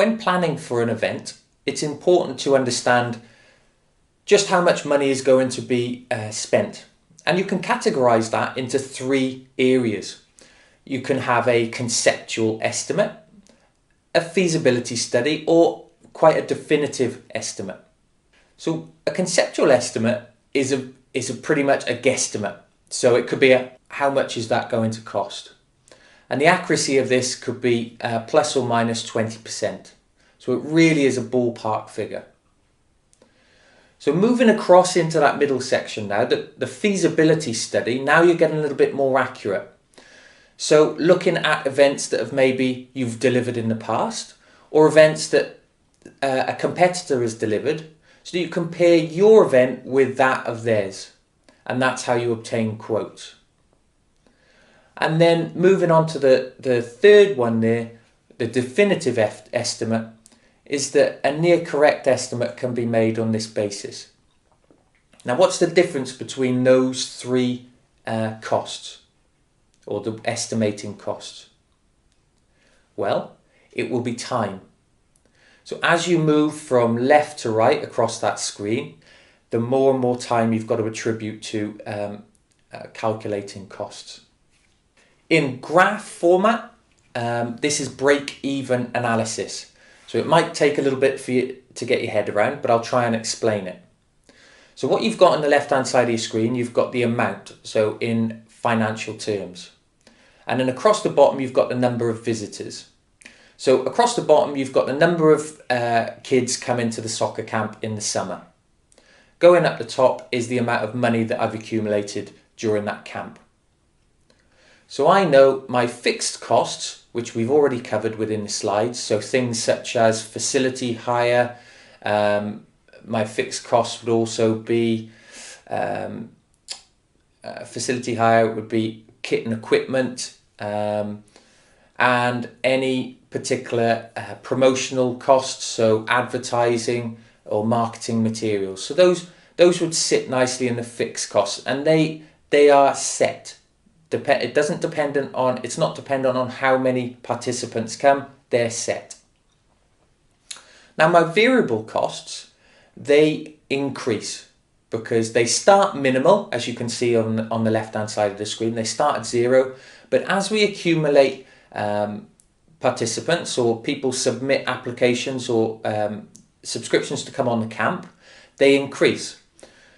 when planning for an event, it's important to understand just how much money is going to be spent. And you can categorize that into three areas. You can have a conceptual estimate, a feasibility study, or quite a definitive estimate. So a conceptual estimate is pretty much a guesstimate. So it could be how much is that going to cost? And the accuracy of this could be plus or minus 20%. So it really is a ballpark figure. So moving across into that middle section now, the feasibility study, now you're getting a little bit more accurate. So looking at events that have maybe you've delivered in the past, or events that a competitor has delivered, so that you compare your event with that of theirs. And that's how you obtain quotes. And then moving on to the third one there, the definitive estimate, is that a near correct estimate can be made on this basis. Now, what's the difference between those three costs, or the estimating costs? Well, it will be time. So as you move from left to right across that screen, the more and more time you've got to attribute to calculating costs. In graph format, this is break-even analysis. So it might take a little bit for you to get your head around, but I'll try and explain it. So what you've got on the left-hand side of your screen, you've got the amount, so in financial terms. And then across the bottom, you've got the number of visitors. So across the bottom, you've got the number of kids coming to the soccer camp in the summer. Going up the top is the amount of money that I've accumulated during that camp. So I know my fixed costs, which we've already covered within the slides. So things such as facility hire, my fixed costs would also be, facility hire would be kit and equipment, and any particular promotional costs, so advertising or marketing materials. So those would sit nicely in the fixed costs, and they are set. It's not dependent on how many participants come, they're set. Now my variable costs, they increase because they start minimal, as you can see on the left hand side of the screen. They start at 0, but as we accumulate participants, or people submit applications or subscriptions to come on the camp, they increase.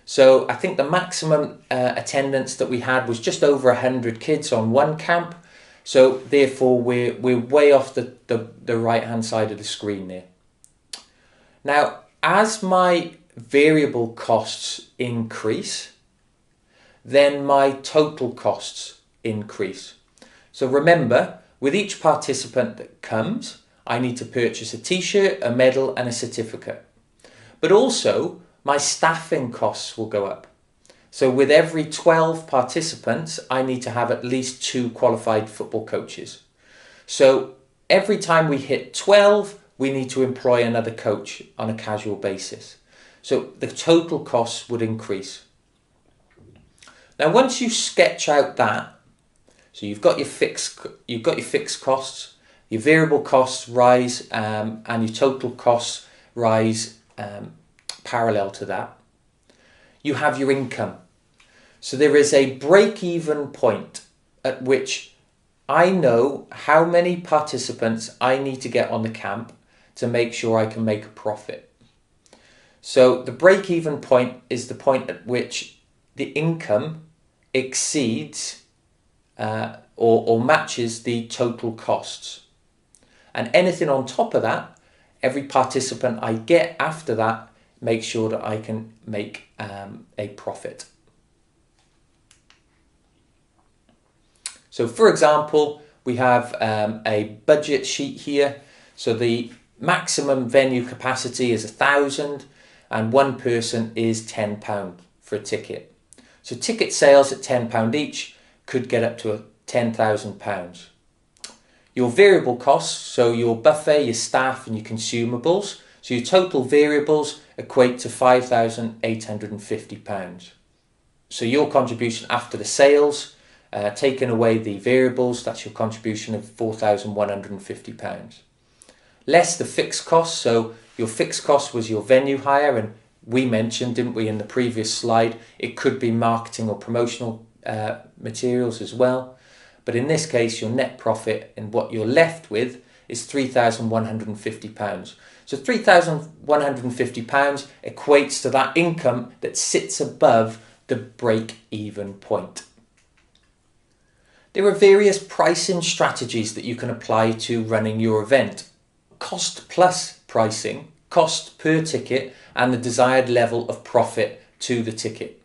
So I think the maximum attendance that we had was just over 100 kids on one camp. So therefore we're way off the right hand side of the screen there. Now, as my variable costs increase, then my total costs increase. So remember, with each participant that comes, I need to purchase a t-shirt, a medal and a certificate. But also, my staffing costs will go up. So with every 12 participants, I need to have at least 2 qualified football coaches. So every time we hit 12, we need to employ another coach on a casual basis. So the total costs would increase. Now, once you sketch out that, so you've got your fixed costs, your variable costs rise, and your total costs rise parallel to that. You have your income. So there is a break-even point at which I know how many participants I need to get on the camp to make sure I can make a profit. So the break-even point is the point at which the income exceeds or matches the total costs. And anything on top of that, every participant I get after that, make sure that I can make a profit. So for example, we have a budget sheet here. So the maximum venue capacity is 1,000 and one person is £10 for a ticket. So ticket sales at £10 each could get up to £10,000. Your variable costs, so your buffet, your staff and your consumables, so your total variables equate to £5,850. So your contribution after the sales, taking away the variables, that's your contribution of £4,150. less the fixed cost. So your fixed cost was your venue hire, and we mentioned, didn't we, in the previous slide, it could be marketing or promotional materials as well. But in this case, your net profit and what you're left with is £3,150. So £3,150 equates to that income that sits above the break-even point. There are various pricing strategies that you can apply to running your event. Cost plus pricing, cost per ticket, and the desired level of profit to the ticket.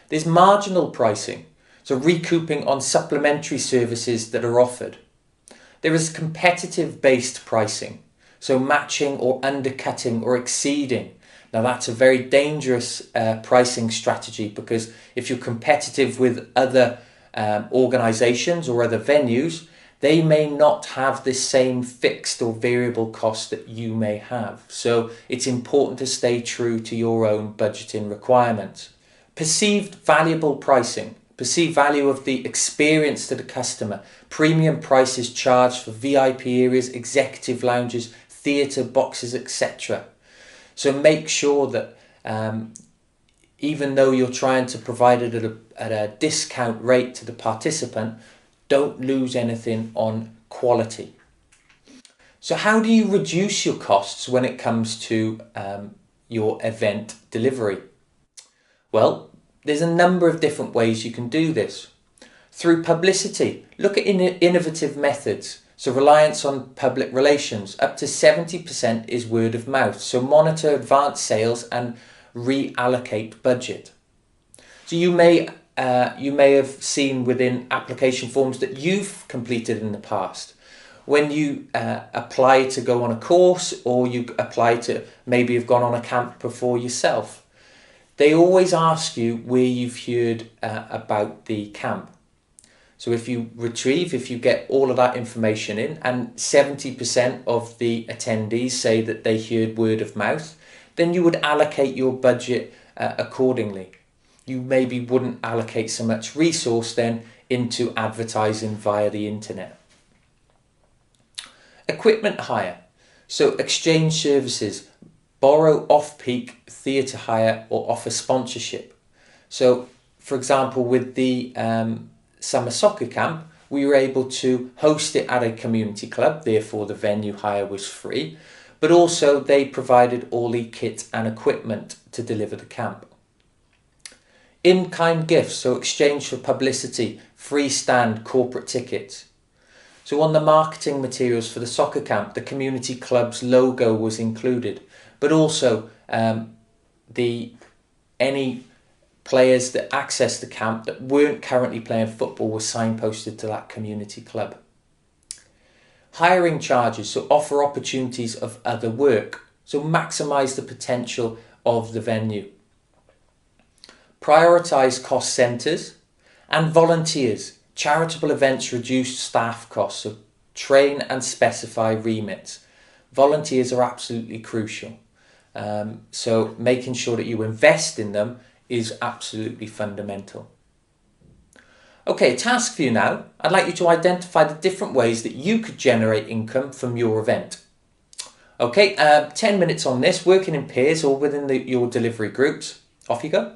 There's marginal pricing, so recouping on supplementary services that are offered. There is competitive based pricing, so matching or undercutting or exceeding. Now that's a very dangerous pricing strategy, because if you're competitive with other organisations or other venues, they may not have the same fixed or variable cost that you may have. So it's important to stay true to your own budgeting requirements. Perceived valuable pricing. Perceived value of the experience to the customer. Premium prices charged for VIP areas, executive lounges, theatre boxes, etc. So make sure that even though you're trying to provide it at a discount rate to the participant, don't lose anything on quality. So how do you reduce your costs when it comes to your event delivery? Well, there's a number of different ways you can do this. Through publicity, look at innovative methods. So reliance on public relations, up to 70% is word of mouth. So monitor advanced sales and reallocate budget. So you may have seen within application forms that you've completed in the past, when you apply to go on a course, or you apply to maybe have gone on a camp before yourself, they always ask you where you've heard about the camp. So if you get all of that information in, and 70% of the attendees say that they heard word of mouth, then you would allocate your budget accordingly. You maybe wouldn't allocate so much resource then into advertising via the internet. Equipment hire. So exchange services, borrow off-peak theatre hire, or offer sponsorship. So for example, with the summer soccer camp, we were able to host it at a community club, therefore the venue hire was free, but also they provided all the kit and equipment to deliver the camp. In-kind gifts, so exchange for publicity, free stand, corporate tickets. So on the marketing materials for the soccer camp, the community club's logo was included, but also any players that accessed the camp that weren't currently playing football were signposted to that community club. Hiring charges, so offer opportunities of other work, so maximise the potential of the venue. Prioritise cost centres, and volunteers. Charitable events reduce staff costs, so train and specify remits. Volunteers are absolutely crucial, so making sure that you invest in them is absolutely fundamental. Okay, task for you now. I'd like you to identify the different ways that you could generate income from your event. Okay, 10 minutes on this, working in pairs or within your delivery groups. Off you go.